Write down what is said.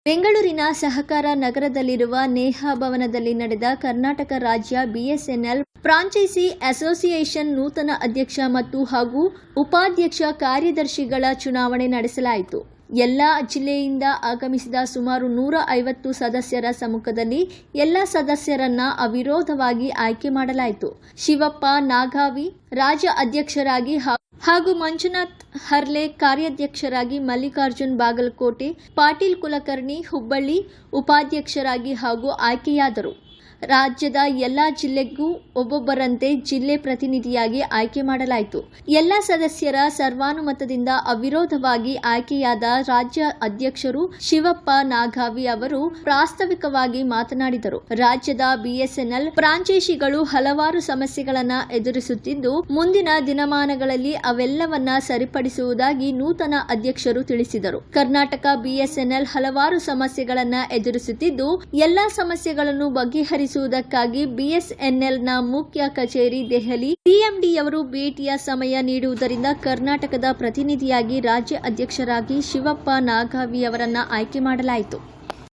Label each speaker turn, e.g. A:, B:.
A: ಬೆಂಗಳೂರಿನ ಸಹಕಾರ ನಗರದಲ್ಲಿರುವ ನೇಹಾ ಭವನದಲ್ಲಿ ನಡೆದ ಕರ್ನಾಟಕ ರಾಜ್ಯ ಬಿಎಸ್ಎನ್ಎಲ್ ಫ್ರಾಂಚೈಸಿ ಅಸೋಸಿಯೇಷನ್ ನೂತನ ಅಧ್ಯಕ್ಷ ಮತ್ತು ಹಾಗೂ ಉಪಾಧ್ಯಕ್ಷ ಕಾರ್ಯದರ್ಶಿಗಳ ಚುನಾವಣೆ ನಡೆಸಲಾಯಿತು. ಎಲ್ಲ ಜಿಲ್ಲೆಯಿಂದ ಆಗಮಿಸಿದ ಸುಮಾರು 150 ಸದಸ್ಯರ ಸಮ್ಮುಖದಲ್ಲಿ ಎಲ್ಲ ಸದಸ್ಯರನ್ನ ಅವಿರೋಧವಾಗಿ ಆಯ್ಕೆ ಮಾಡಲಾಯಿತು. ಶಿವಪ್ಪ ನಾಗಾವಿ ರಾಜ್ಯ ಅಧ್ಯಕ್ಷರಾಗಿ ಹಾಗೂ ಮಂಜುನಾಥ್ ಹರ್ಲೆ ಕಾರ್ಯಾಧ್ಯಕ್ಷರಾಗಿ, ಮಲ್ಲಿಕಾರ್ಜುನ್ ಬಾಗಲಕೋಟೆ, ಪಾಟೀಲ್ ಕುಲಕರ್ಣಿ ಹುಬ್ಬಳ್ಳಿ ಉಪಾಧ್ಯಕ್ಷರಾಗಿ ಹಾಗೂ ಆಯ್ಕೆಯಾದರು. ರಾಜ್ಯದ ಎಲ್ಲ ಜಿಲ್ಲೆಗೂ ಒಬ್ಬೊಬ್ಬರಂತೆ ಜಿಲ್ಲೆ ಪ್ರತಿನಿಧಿಯಾಗಿ ಆಯ್ಕೆ ಮಾಡಲಾಯಿತು. ಎಲ್ಲ ಸದಸ್ಯರ ಸರ್ವಾನುಮತದಿಂದ ಅವಿರೋಧವಾಗಿ ಆಯ್ಕೆಯಾದ ರಾಜ್ಯ ಅಧ್ಯಕ್ಷರು ಶಿವಪ್ಪ ನಾಗಾವಿ ಅವರು ಪ್ರಾಸ್ತಾವಿಕವಾಗಿ ಮಾತನಾಡಿದರು. ರಾಜ್ಯದ ಬಿಎಸ್ಎನ್ಎಲ್ ಫ್ರಾಂಚೈಸಿಗಳು ಹಲವಾರು ಸಮಸ್ಯೆಗಳನ್ನು ಎದುರಿಸುತ್ತಿದ್ದು, ಮುಂದಿನ ದಿನಮಾನಗಳಲ್ಲಿ ಅವೆಲ್ಲವನ್ನ ಸರಿಪಡಿಸುವುದಾಗಿ ನೂತನ ಅಧ್ಯಕ್ಷರು ತಿಳಿಸಿದರು. ಕರ್ನಾಟಕ ಬಿಎಸ್ಎನ್ಎಲ್ ಹಲವಾರು ಸಮಸ್ಯೆಗಳನ್ನು ಎದುರಿಸುತ್ತಿದ್ದು, ಎಲ್ಲಾ ಸಮಸ್ಯೆಗಳನ್ನು ಬಗೆಹರಿಸುವುದಕ್ಕಾಗಿ ಬಿಎಸ್ಎನ್ಎಲ್ನ ಮುಖ್ಯ ಕಚೇರಿ ದೆಹಲಿ ಸಿಎಂಡಿಯವರು ಭೇಟಿಯ ಸಮಯ ನೀಡುವುದರಿಂದ ಕರ್ನಾಟಕದ ಪ್ರತಿನಿಧಿಯಾಗಿ ರಾಜ್ಯ ಅಧ್ಯಕ್ಷರಾಗಿ ಶಿವಪ್ಪ ನಾಗಾವಿ ಅವರನ್ನ ಆಯ್ಕೆ ಮಾಡಲಾಯಿತು.